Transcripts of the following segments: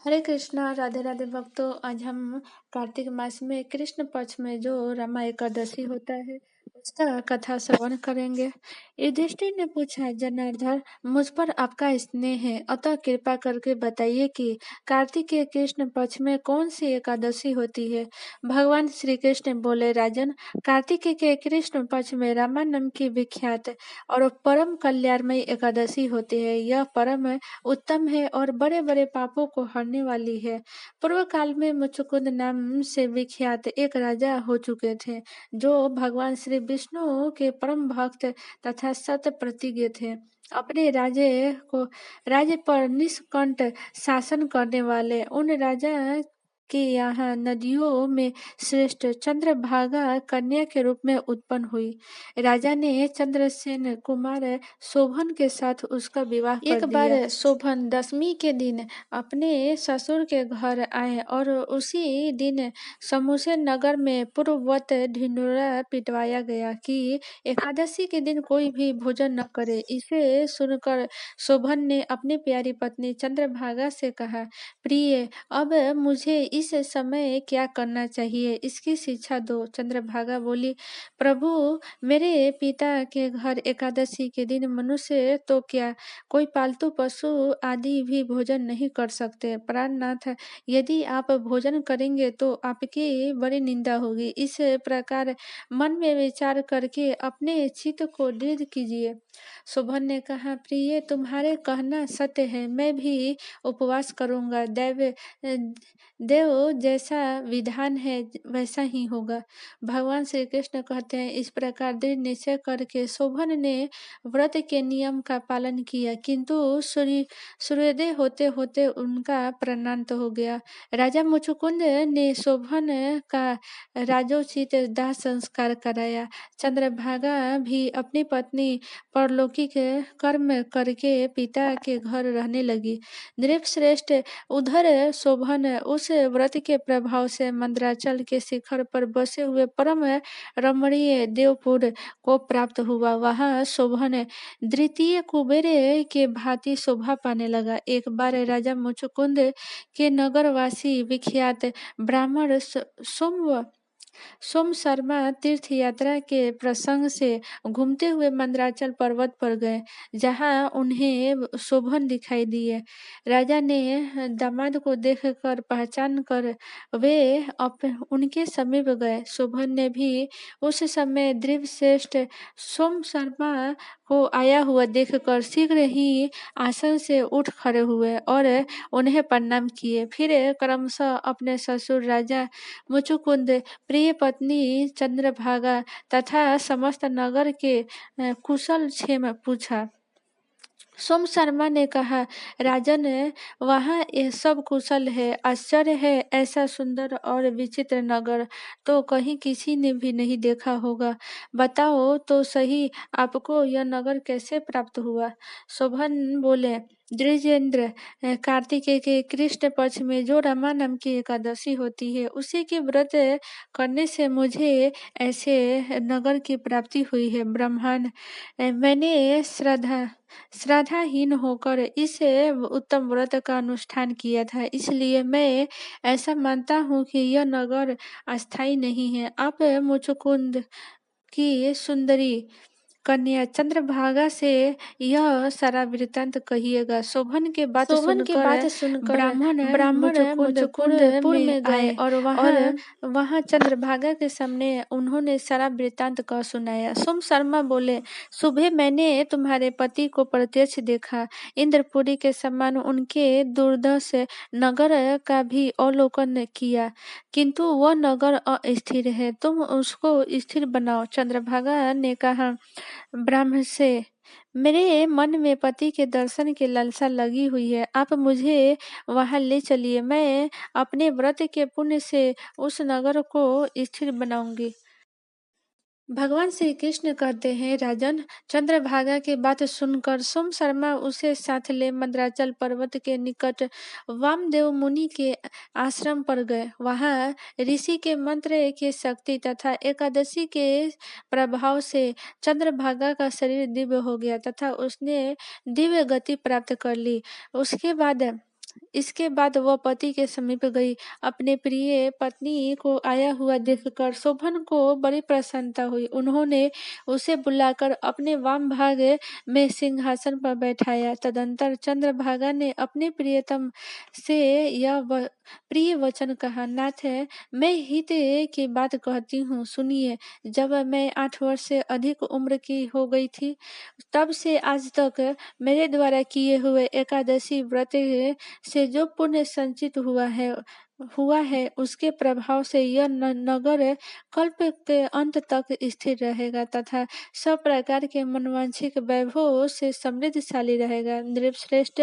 हरे कृष्णा राधे राधे भक्तों। आज हम कार्तिक मास में कृष्ण पक्ष में जो रमा एकादशी होता है उसका कथा श्रवण करेंगे। युधिष्ठिर ने पूछा, जनार्दन, मुझ पर आपका स्नेह है, अतः कृपा करके बताइए कि कार्तिक के कृष्ण पक्ष में कौन सी एकादशी होती है। भगवान श्री कृष्ण बोले, राजन, कार्तिक के कृष्ण पक्ष में रमा नाम की विख्यात और परम कल्याणमयी एकादशी होती है। यह परम उत्तम है और बड़े बड़े पापों को हरने वाली है। पूर्व काल में मुचुकुंद नाम से विख्यात एक राजा हो चुके थे, जो भगवान श्री विष्णु के परम भक्त तथा सत प्रतिज्ञ थे। अपने राज्य पर निष्कंठ शासन करने वाले उन राजा के यहाँ नदियों में श्रेष्ठ चंद्रभागा कन्या के रूप में उत्पन्न हुई। राजा ने चंद्रसेन कुमार शोभन के साथ उसका विवाह कर दिया। एक बार शोभन दशमी के दिन अपने ससुर के घर आए और उसी दिन समूचे नगर में पूर्ववत ढिंढोरा पिटवाया गया कि एकादशी के दिन कोई भी भोजन न करे। इसे सुनकर शोभन ने अपनी प्यारी पत्नी चंद्रभागा से कहा, प्रिय, अब मुझे इस समय क्या करना चाहिए, इसकी शिक्षा दो। चंद्रभागा बोली, प्रभु, मेरे पिता के घर एकादशी के दिन मनुष्य तो क्या, कोई पालतू पशु आदि भी भोजन नहीं कर सकते। प्राणनाथ, यदि आप भोजन करेंगे तो आपकी बड़ी निंदा होगी। इस प्रकार मन में विचार करके अपने चित्त को दृढ़ कीजिए। शोभन ने कहा, प्रिय, तुम्हारे कहना सत्य है, मैं भी उपवास करूंगा। देव जैसा विधान है वैसा ही होगा। भगवान श्री कृष्ण कहते हैं, इस प्रकार दृढ़ निश्चय करके शोभन ने व्रत के नियम का पालन किया, किंतु सूर्योदय होते होते उनका प्राणांत हो गया। राजा मुचुकुंद ने शोभन का राजोचित दाह संस्कार कराया। चंद्रभागा भी अपनी पत्नी परलौकिक कर्म करके पिता के घर रहने लगी। नृपश्रेष्ठ, उधर शोभन उस व्रत के प्रभाव से मंद्राचल के शिखर पर बसे हुए परम रमणीय देवपुर को प्राप्त हुआ। वहां शोभन द्वितीय कुबेर के भांति शोभा पाने लगा। एक बार राजा मुचुकुंद के नगरवासी विख्यात ब्राह्मण सोम शर्मा तीर्थ यात्रा के प्रसंग से घूमते हुए मंदराचल पर्वत पर गए, जहां उन्हें शोभन दिखाई दिए। राजा ने दामाद को देखकर पहचान कर वे उनके समीप गए। शोभन ने भी उस समय द्रिवश्रेष्ठ सोम शर्मा को आया हुआ देखकर शीघ्र ही आसन से उठ खड़े हुए और उन्हें प्रणाम किए। फिर क्रमशः अपने ससुर राजा मुचुकुंद, प्रिय पत्नी चंद्रभागा तथा समस्त नगर के कुशल क्षेम पूछा। सोम शर्मा ने कहा, राजन, वहाँ यह सब कुशल है। आश्चर्य है, ऐसा सुंदर और विचित्र नगर तो कहीं किसी ने भी नहीं देखा होगा। बताओ तो सही, आपको यह नगर कैसे प्राप्त हुआ। शोभन बोले, द्विजेंद्र, कार्तिकेय के कृष्ण पक्ष में जो रमा नाम की एकादशी होती है, उसी के व्रत करने से मुझे ऐसे नगर की प्राप्ति हुई है। ब्राह्मण, मैंने श्रद्धाहीन होकर इस उत्तम व्रत का अनुष्ठान किया था, इसलिए मैं ऐसा मानता हूँ कि यह नगर अस्थायी नहीं है। आप मुचुकुंद की सुंदरी कन्या चंद्रभागा से यह सारा वृत्तांत कहिएगा। शोभन के बात सुनकर ब्राह्मण मुचुकुंदपुर में गए और वहाँ चंद्रभागा के सामने उन्होंने सारा वृत्तांत कह सुनाया। सोम शर्मा बोले, सुबह मैंने तुम्हारे पति को प्रत्यक्ष देखा। इंद्रपुरी के समान उनके दुर्दश नगर का भी अवलोकन किया, किंतु वह नगर अस्थिर है, तुम उसको स्थिर बनाओ। चंद्रभागा ने कहा, ब्राह्मण से, मेरे मन में पति के दर्शन की लालसा लगी हुई है, आप मुझे वहां ले चलिए। मैं अपने व्रत के पुण्य से उस नगर को स्थिर बनाऊंगी। भगवान श्री कृष्ण कहते हैं, राजन, चंद्रभागा की बात सुनकर सोम शर्मा उसे साथ ले मंदराचल पर्वत के निकट वामदेव मुनि के आश्रम पर गए। वहां ऋषि के मंत्र की शक्ति तथा एकादशी के प्रभाव से चंद्रभागा का शरीर दिव्य हो गया तथा उसने दिव्य गति प्राप्त कर ली। उसके बाद इसके बाद वह पति के समीप गई। अपने प्रिय पत्नी को आया हुआ देखकर शोभन को बड़ी प्रसन्नता हुई। उन्होंने उसे बुलाकर अपने वाम भाग में सिंहासन पर बैठाया। तदंतर चंद्रभागा ने अपने प्रियतम से यह प्रिय वचन कहा, नाथ मैं हित की बात कहती हूँ, सुनिए। जब मैं 8 वर्ष से अधिक उम्र की हो गई थी, तब से आज तक मेरे द्वारा किए हुए एकादशी व्रत से जो पुण्य संचित हुआ है उसके प्रभाव से यह नगर कल्प के अंत तक स्थिर रहेगा तथा सब प्रकार के मनवांछिक वैभव से समृद्धशाली रहेगा। नृपश्रेष्ठ,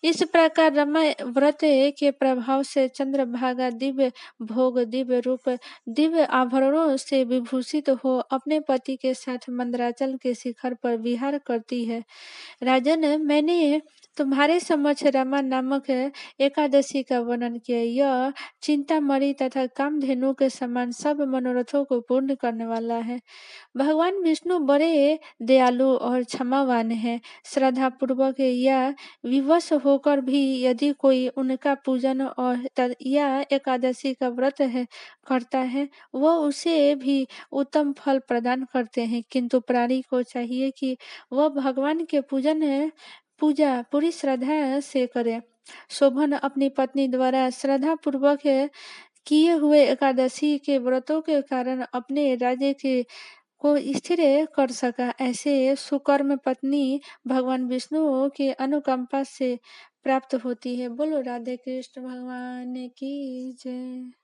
इस प्रकार रमा व्रत के प्रभाव से चंद्रभागा दिव्य भोग, दिव्य रूप, दिव्य आभरणों से विभूषित हो अपने पति के साथ मंदराचल के शिखर पर विहार करती है। राजन, मैंने तुम्हारे समक्ष रमा नामक एकादशी का वर्णन किया। यह चिंतामणि तथा कामधेनु के समान सब मनोरथों को पूर्ण करने वाला है। भगवान विष्णु बड़े दयालु और क्षमावान हैं। श्रद्धा पूर्वक या विवश होकर भी यदि कोई उनका पूजन और या एकादशी का व्रत करता है, वह उसे भी उत्तम फल प्रदान करते हैं। किंतु प्राणी को चाहिए कि वह भगवान के पूजा पूरी श्रद्धा से करे। शोभन अपनी पत्नी द्वारा श्रद्धा पूर्वक किए हुए एकादशी के व्रतों के कारण अपने राज्य के को स्थिर कर सका। ऐसे सुकर्म पत्नी भगवान विष्णु के अनुकंपा से प्राप्त होती है। बोलो राधे कृष्ण भगवान की जय।